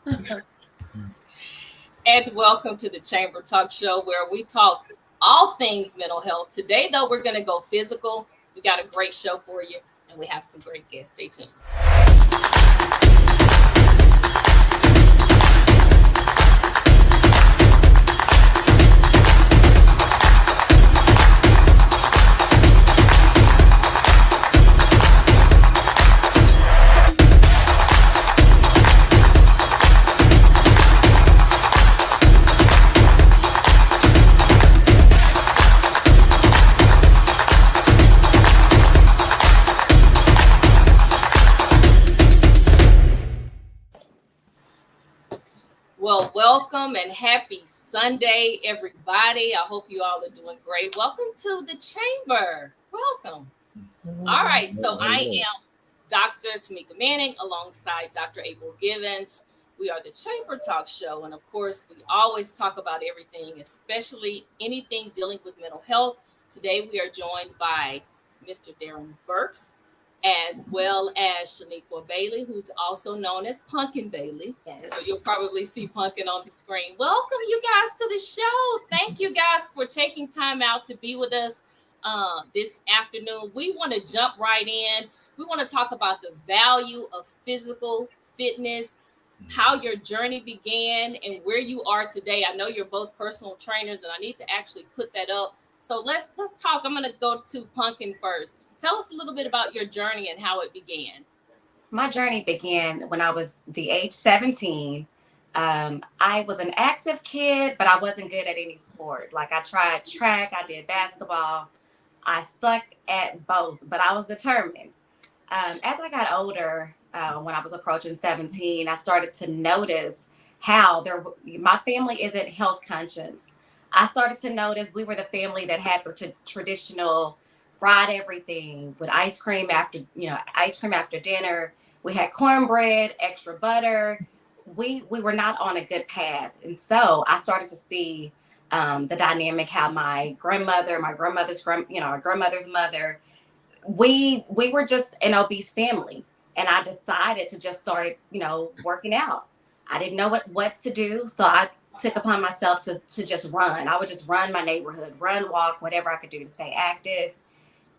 And welcome to the Chamber Talk Show where we talk all things mental health. Today, though, we're going to go physical. We got a great show for you, and we have some great guests. Stay tuned. Well, welcome and happy Sunday, everybody. I hope you all are doing great. Welcome to the Chamber. Welcome. All right, so I am Dr. Tamika Manning alongside Dr. April Givens. We are the Chamber Talk Show, and of course, we always talk about everything, especially anything dealing with mental health. Today, we are joined by Mr. Darren Burks, as well as Shaniqua Bailey, who's also known as Pumpkin Bailey. Yes. So you'll probably see Pumpkin on the screen. Welcome, you guys, to the show. Thank you guys for taking time out to be with us this afternoon. We want to jump right in. We want to talk about the value of physical fitness, how your journey began, and where you are today. I know you're both personal trainers, and I need to actually put that up. So let's talk. I'm going to go to Pumpkin first. Tell us a little bit about your journey and how it began. My journey began when I was the age 17. I was an active kid, but I wasn't good at any sport. Like I tried track, I did basketball. I sucked at both, but I was determined. As I got older, when I was approaching 17, I started to notice how my family isn't health conscious. I started to notice we were the family that had the traditional fried everything with ice cream after dinner. We had cornbread, extra butter. We were not on a good path, and so I started to see the dynamic how my grandmother's our grandmother's mother, we were just an obese family, and I decided to just start working out. I didn't know what to do, so I took upon myself to just run. I would just run my neighborhood, run, walk, whatever I could do to stay active.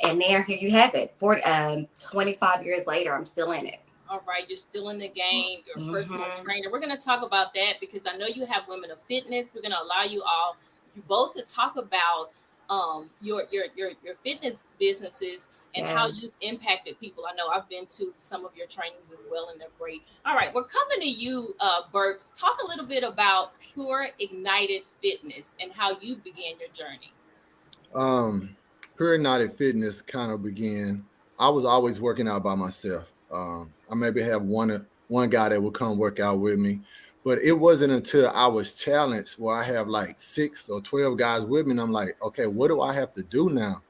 And there, here you have it. 25 years later, I'm still in it. All right, you're still in the game. You're a personal trainer. We're going to talk about that because I know you have Women of Fitness. We're going to allow you both to talk about your fitness businesses and how you've impacted people. I know I've been to some of your trainings as well, and they're great. All right, we're coming to you, Burks. Talk a little bit about Pure Ignited Fitness and how you began your journey. Pure Ignited Fitness kind of began. I was always working out by myself. I maybe have one guy that would come work out with me, but it wasn't until I was challenged where I have like 6 or 12 guys with me, and I'm like, okay, what do I have to do now?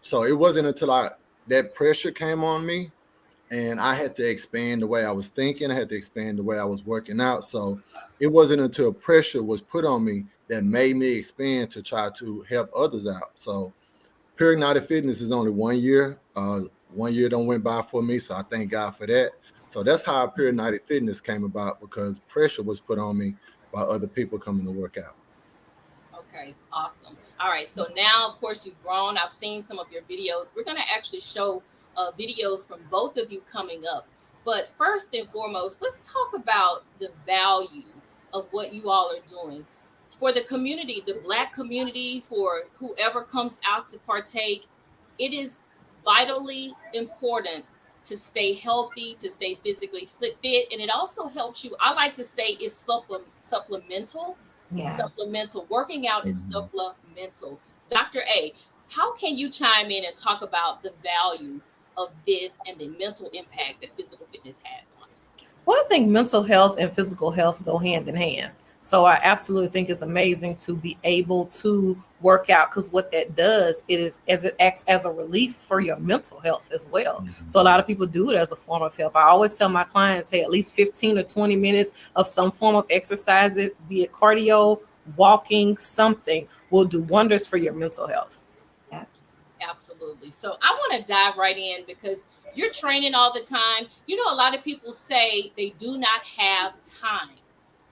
So it wasn't until that pressure came on me, and I had to expand the way I was thinking. I had to expand the way I was working out. So it wasn't until pressure was put on me that made me expand to try to help others out. So Pure Ignited Fitness is only 1 year. 1 year don't went by for me, so I thank God for that. So that's how Pure Ignited Fitness came about, because pressure was put on me by other people coming to work out. Okay, awesome. All right, so now, of course, you've grown. I've seen some of your videos. We're going to actually show videos from both of you coming up. But first and foremost, let's talk about the value of what you all are doing for the community, the Black community, for whoever comes out to partake. It is vitally important to stay healthy, to stay physically fit, and it also helps you. I like to say it's supplemental. Yeah. Supplemental. Working out is supplemental. Dr. A, how can you chime in and talk about the value of this and the mental impact that physical fitness has on us? Well, I think mental health and physical health go hand in hand. So I absolutely think it's amazing to be able to work out, because what that does is as it acts as a relief for your mental health as well. So a lot of people do it as a form of health. I always tell my clients, hey, at least 15 or 20 minutes of some form of exercise, be it cardio, walking, something will do wonders for your mental health. Yeah. Absolutely. So I want to dive right in because you're training all the time. You know, a lot of people say they do not have time.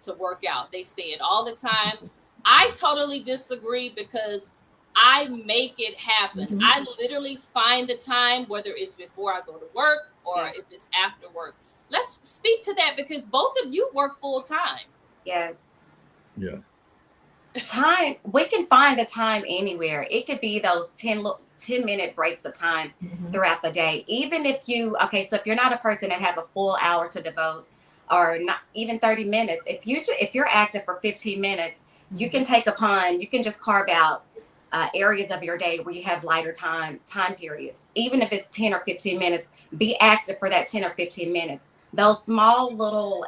to work out. They say it all the time. I totally disagree because I make it happen. Mhm. I literally find the time, whether it's before I go to work or Yeah. if it's after work. Let's speak to that because both of you work full time. Yes. Yeah. Time, we can find the time anywhere. It could be those 10-minute breaks of time Mhm. throughout the day. Even if you, okay, so if you're not a person that have a full hour to devote, or not even 30 minutes, if you're active for 15 minutes, you can you can just carve out areas of your day where you have lighter time periods. Even if it's 10 or 15 minutes, be active for that 10 or 15 minutes. Those small little,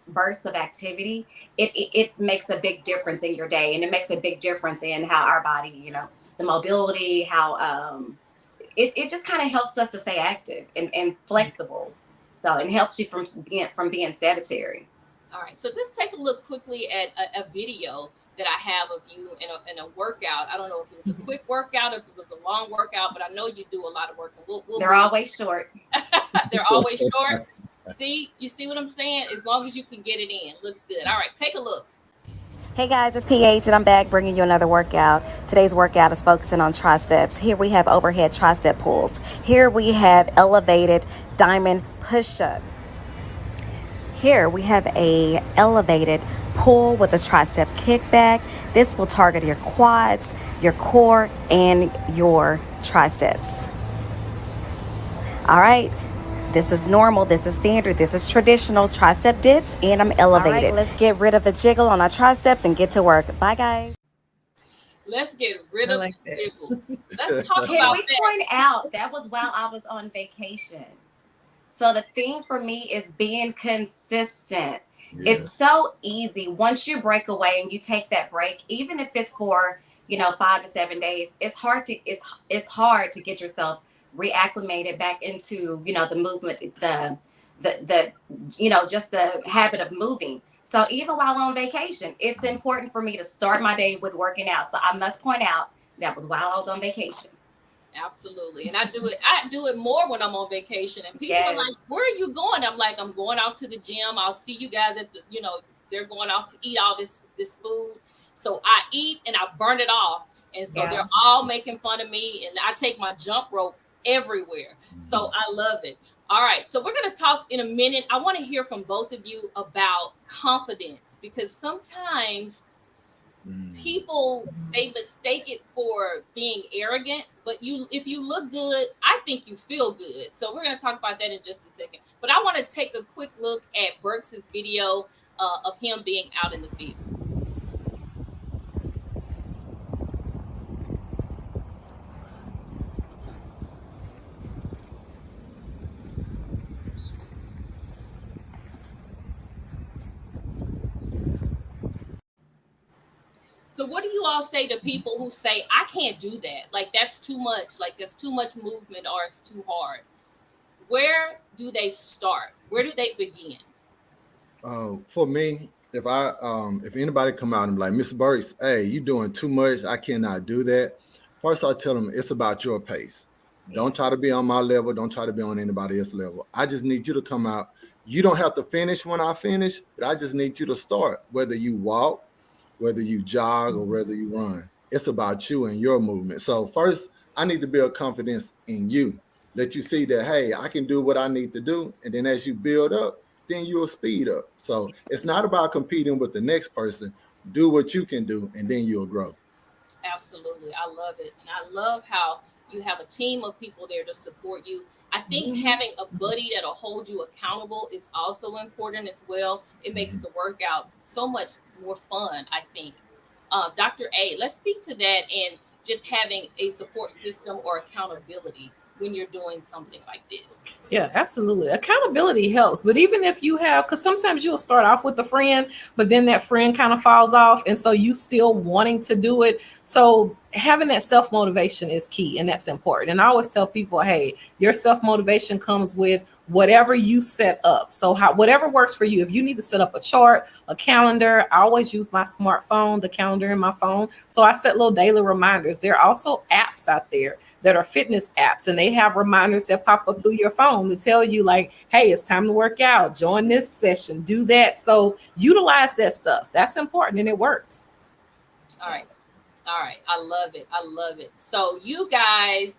bursts of activity, it makes a big difference in your day, and it makes a big difference in how our body, the mobility, how it just kind of helps us to stay active and flexible. So it helps you from being sedentary. All right, so just take a look quickly at a video that I have of you in a workout. I don't know if it was a quick workout, if it was a long workout, but I know you do a lot of work, and we'll They're always short. they're always short. See, you see what I'm saying? As long as you can get it in, looks good. All right, take a look. Hey guys, it's PH and I'm back bringing you another workout. Today's workout is focusing on triceps. Here we have overhead tricep pulls. Here we have elevated diamond push-ups. Here we have a elevated pull with a tricep kickback. This will target your quads, your core, and your triceps. All right. This is normal, this is standard, this is traditional tricep dips, and I'm elevated. All right, let's get rid of the jiggle on our triceps and get to work. Bye, guys. Let's get rid I of like the that. jiggle. Let's talk Can about we that. point out that was while I was on vacation? So the thing for me is being consistent. Yeah. It's so easy once you break away and you take that break, even if it's for 5 to 7 days. It's hard to get yourself reacclimated back into the movement, the just the habit of moving. So even while on vacation, it's important for me to start my day with working out. So I must point out that was while I was on vacation. Absolutely. And I do it more when I'm on vacation. And people are like, Yes. "Where are you going?" I'm like, "I'm going out to the gym. I'll see you guys at they're going out to eat all this food." So I eat and I burn it off. And so Yeah. they're all making fun of me and I take my jump rope everywhere. So I love it. All right. So we're going to talk in a minute. I want to hear from both of you about confidence because sometimes people they mistake it for being arrogant, but if you look good, I think you feel good. So we're going to talk about that in just a second, but I want to take a quick look at Burks's video of him being out in the field. So what do you all say to people who say, I can't do that? Like, that's too much. Like, there's too much movement or it's too hard. Where do they start? Where do they begin? For me, if anybody come out and be like, Mr. Burks, hey, you doing too much. I cannot do that. First, I tell them it's about your pace. Don't try to be on my level. Don't try to be on anybody else's level. I just need you to come out. You don't have to finish when I finish, but I just need you to start. Whether you walk, whether you jog, or whether you run, it's about you and your movement. So first, I need to build confidence in you. Let you see that, hey, I can do what I need to do. And then as you build up, then you'll speed up. So it's not about competing with the next person. Do what you can do, and then you'll grow. Absolutely. I love it. And I love how you have a team of people there to support you. I think Mhm. having a buddy that'll hold you accountable is also important as well. It makes the workouts so much more fun, I think. Dr. A, let's speak to that and just having a support system or accountability when you're doing something like this. Yeah, absolutely. Accountability helps. But even if you have, because sometimes you'll start off with a friend, but then that friend kind of falls off. And so you still wanting to do it. So having that self motivation is key and that's important. And I always tell people, hey, your self motivation comes with whatever you set up. So whatever works for you. If you need to set up a chart, a calendar, I always use my smartphone, the calendar in my phone. So I set little daily reminders. There are also apps out there that are fitness apps, and they have reminders that pop up through your phone to tell you like, hey, it's time to work out, join this session, do that. So utilize that stuff. That's important and it works. All right. All right. I love it. I love it. So you guys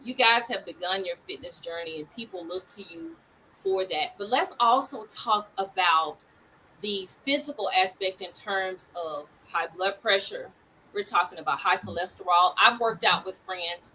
have begun your fitness journey and people look to you for that. But let's also talk about the physical aspect in terms of high blood pressure. We're talking about high cholesterol. I've worked out with friends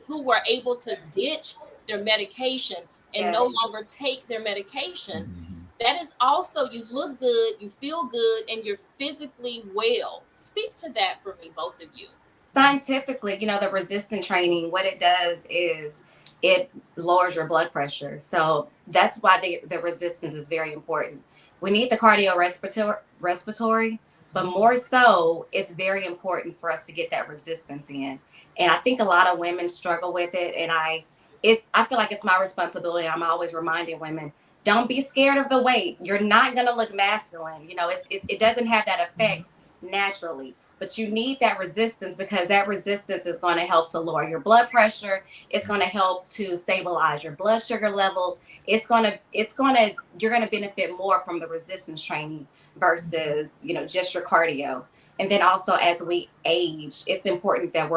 who were able to ditch their medication and no Yes. longer take their medication. Mhm. That is also, you look good, you feel good, and you're physically well. Speak to that for me, both of you. Scientifically, the resistance training, what it does is it lowers your blood pressure. So that's why the resistance is very important. We need the respiratory, but more so, it's very important for us to get that resistance in. And I think a lot of women struggle with it. And I feel like it's my responsibility. I'm always reminding women, don't be scared of the weight. You're not going to look masculine. It doesn't have that effect naturally, but you need that resistance because that resistance is going to help to lower your blood pressure. It's going to help to stabilize your blood sugar levels. You're going to benefit more from the resistance training versus, just your cardio. And then also as we age, it's important that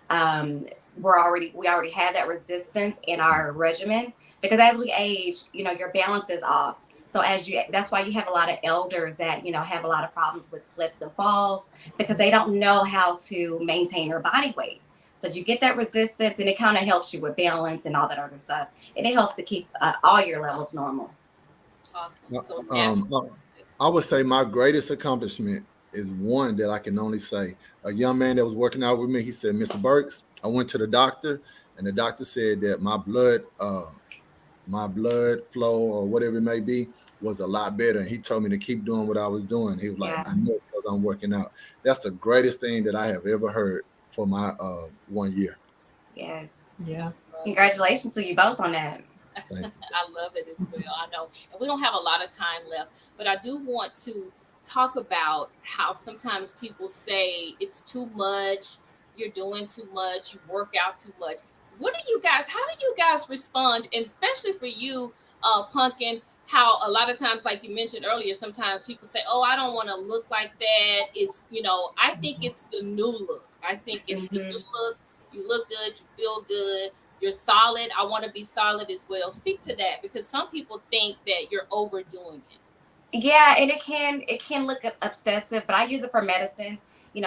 um, we already have that resistance in our regimen, because as we age, your balance is off. So that's why you have a lot of elders that, have a lot of problems with slips and falls because they don't know how to maintain their body weight. So you get that resistance and it kind of helps you with balance and all that other stuff. And it helps to keep all your levels normal. Awesome. Uh, So Um, natural. I would say my greatest accomplishment is one that I can only say. A young man that was working out with me, he said, "Mr. Burks, I went to the doctor, and the doctor said that my blood flow or whatever it may be was a lot better. And he told me to keep doing what I was doing. He was like, Yeah. I know it's because I'm working out. That's the greatest thing that I have ever heard for my 1 year. Yes. Yeah. Love it. Congratulations to you both on that. Thank I love it as well. I know. And we don't have a lot of time left, but I do want to talk about how sometimes people say it's too much, you're doing too much, you work out too much. How do you guys respond? And especially for you, Pumpkin, how a lot of times, like you mentioned earlier, sometimes people say, oh, I don't want to look like that. I think it's the new look. I think it's the new Hmm. look. You look good, you feel good, you're solid. I want to be solid as well. Speak to that because some people think that you're overdoing it. Yeah, and it can look obsessive, but I use it for medicine.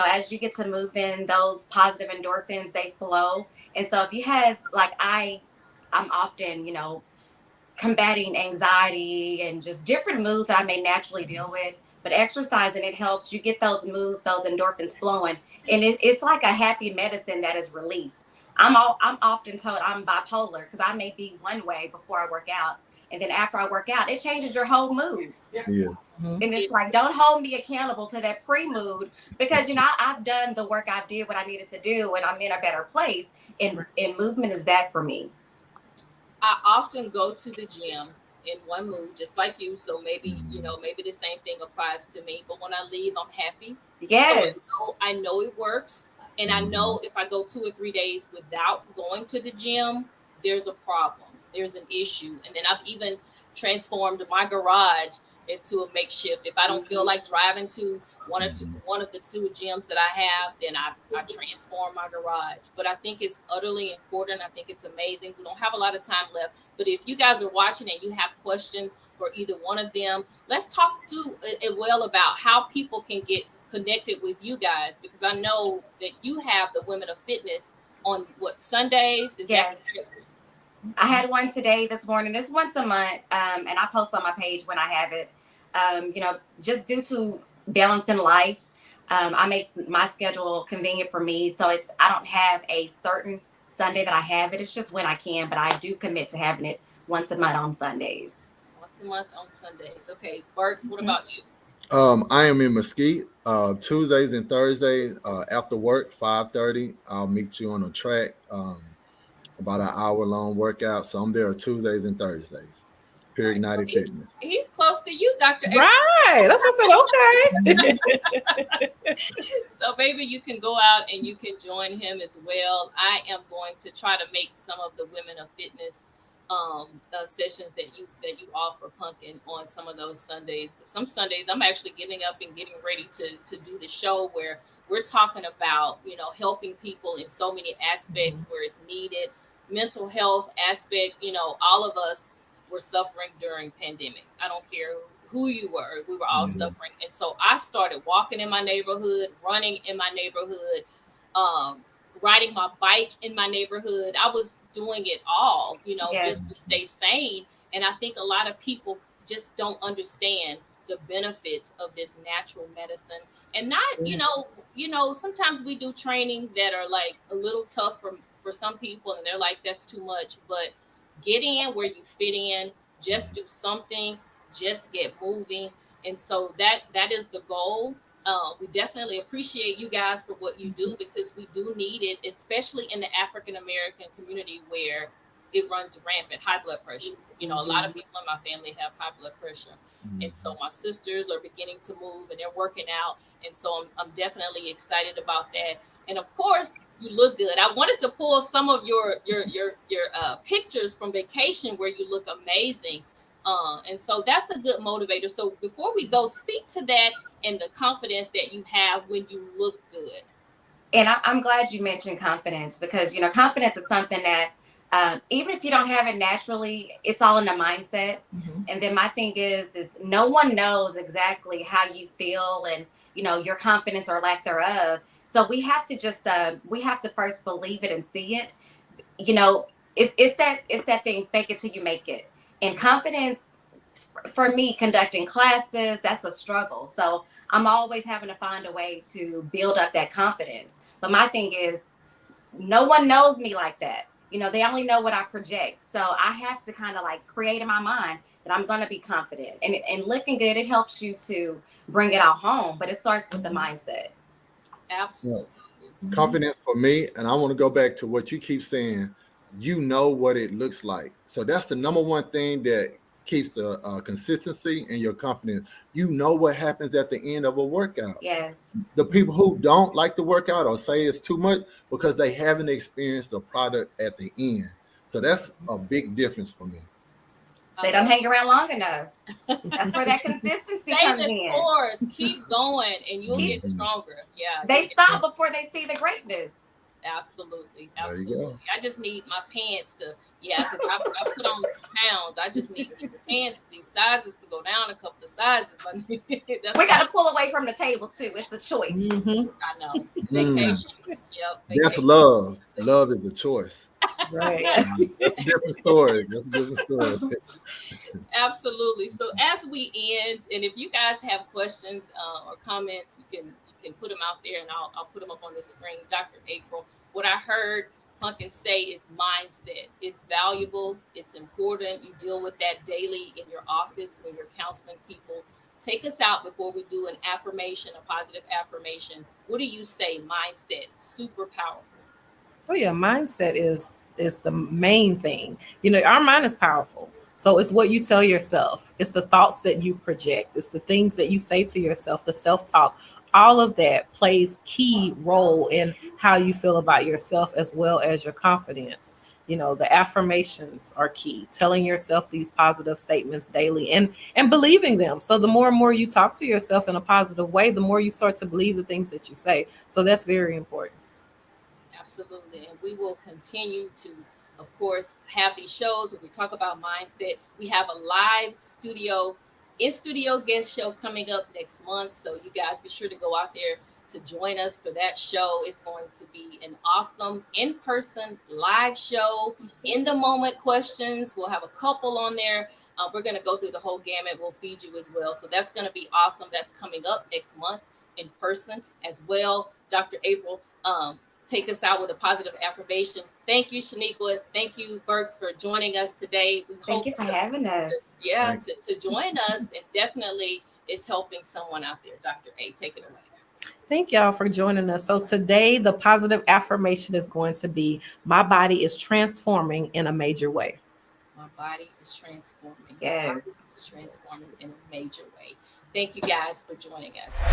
As you get to move in, those positive endorphins they flow, and so if you have like I'm often combating anxiety and just different moods that I may naturally deal with. But exercising, it helps you get those moods, those endorphins flowing, and it's like a happy medicine that is released. I'm often told I'm bipolar because I may be one way before I work out, and then after I work out, it changes your whole mood. you. Mhm. And it's It, like, don't hold me accountable to that pre mood because I've done the work, I did what I needed to do, and I'm in a better place. And movement is that for me. I often go to the gym in one mood, just like you. So maybe, Mhm. maybe the same thing applies to me. But when I leave, I'm happy. So Yes. I know it works. And I Mhm. know if I go 2 or 3 days without going to the gym, there's a problem. There's an issue. And then I've even transformed my garage into a makeshift. If I don't feel Mhm. like driving to Mhm. one of the two gyms that I have, then I transform my garage. But I think it's utterly important. I think it's amazing. We don't have a lot of time left. But if you guys are watching and you have questions for either one of them, let's talk to it well about how people can get connected with you guys because I know that you have the Women of Fitness on what Sundays is that Yes. I had one today this morning. It's once a month, and I post on my page when I have it. Just due to balancing life, I make my schedule convenient for me. So I don't have a certain Sunday that I have it. It's just when I can, but I do commit to having it once a month on Sundays. once a month on Sundays? Okay, Burks, what Mhm. about you? I am in Mesquite Tuesdays and Thursdays after work 5:30. I'll meet you on a track. About an hour long workout. So I'm there Tuesdays and Thursdays. All right, so Perignati Fitness. he's close to you, Dr. April. Right. That's what I said. Okay. So maybe you can go out and you can join him as well. I am going to try to make some of the Women of Fitness sessions that you offer, Pumpkin, on some of those Sundays. But some Sundays I'm actually getting up and getting ready to do the show where we're talking about, helping people in so many aspects where it's needed. Mental health aspect, all of us were suffering during pandemic. I don't care who you were, we were all suffering. And so I started walking in my neighborhood, running in my neighborhood, um, riding my bike in my neighborhood. I was doing it all, just Yes. to stay sane. And I think a lot of people just don't understand the benefits of this natural medicine. And not, Yes. sometimes we do training that are like a little tough for some people, and they're like, that's too much. But get in where you fit in, just do something, just get moving. And so that is the goal. We definitely appreciate you guys for what you do, because we do need it, especially in the African American community where it runs rampant. High blood pressure. A lot of people in my family have high blood pressure. And so my sisters are beginning to move and they're working out. And so I'm definitely excited about that. And of course, you look good. I wanted to pull some of your pictures from vacation where you look amazing. And so that's a good motivator. So before we go, speak to that and the confidence that you have when you look good. And I'm glad you mentioned confidence, because confidence is something that, even if you don't have it naturally, it's all in the mindset. Mhm. And then my thing is no one knows exactly how you feel, and your confidence or lack thereof. So we have to first believe it and see it. you know it's that thing, fake it till you make it. And confidence, for me, conducting classes, that's a struggle. So I'm always having to find a way to build up that confidence. But my thing is, no one knows me like that. They only know what I project. So I have to kind of like create in my mind that I'm going to be confident, and looking good, it helps you to bring it out home, but it starts with the mindset. Absolutely. Confidence for me, and I want to go back to what you keep saying. You know what it looks like, so that's the number one thing that keeps the consistency and your confidence. You know what happens at the end of a workout. Yes. The people who don't like the workout or say it's too much because they haven't experienced the product at the end. So that's a big difference for me. They don't hang around long enough. That's where that consistency Stay comes the in. course. Keep going, and you'll get Mhm. stronger. Yeah. They stop before they see the greatness. Absolutely. There you Absolutely. go. I just need my pants to, yeah, because I put on some pounds. I just need these pants, these sizes to go down a couple of sizes. That's We got to pull away from the table too. It's a choice. Mhm. I know. Mm. Vacation. Yep. That's Vacation. love. Love is a choice. Right. That's a different story. That's a different story. Absolutely. So as we end, and if you guys have questions or comments, you can put them out there, and I'll put them up on the screen. Dr. April, what I heard Pumpkin say is mindset. It's valuable. It's important. You deal with that daily in your office when you're counseling people. Take us out before we do an affirmation, a positive affirmation. What do you say? Mindset, super powerful. Oh yeah, mindset is the main thing. Our mind is powerful. So it's what you tell yourself. It's the thoughts that you project. It's the things that you say to yourself, the self-talk. All of that plays key role in how you feel about yourself as well as your confidence. The affirmations are key. Telling yourself these positive statements daily and believing them. So the more and more you talk to yourself in a positive way, the more you start to believe the things that you say. So that's very important. Absolutely. And we will continue to, of course, have these shows where we talk about mindset. We have a live in studio guest show coming up next month. So you guys be sure to go out there to join us for that show. It's going to be an awesome in person live show. In the moment questions. We'll have a couple on there. We're going to go through the whole gamut. We'll feed you as well. So that's going to be awesome. That's coming up next month in person as well. Dr. April, take us out with a positive affirmation. Thank you, Shaniqua. Thank you, Burks, for joining us today. We Thank hope you for having us. to join us, and definitely is helping someone out there. Dr. A, take it away. Thank y'all for joining us. So today, the positive affirmation is going to be, my body is transforming in a major way. my body is transforming. Yes. My body is transforming in a major way. Thank you guys for joining us.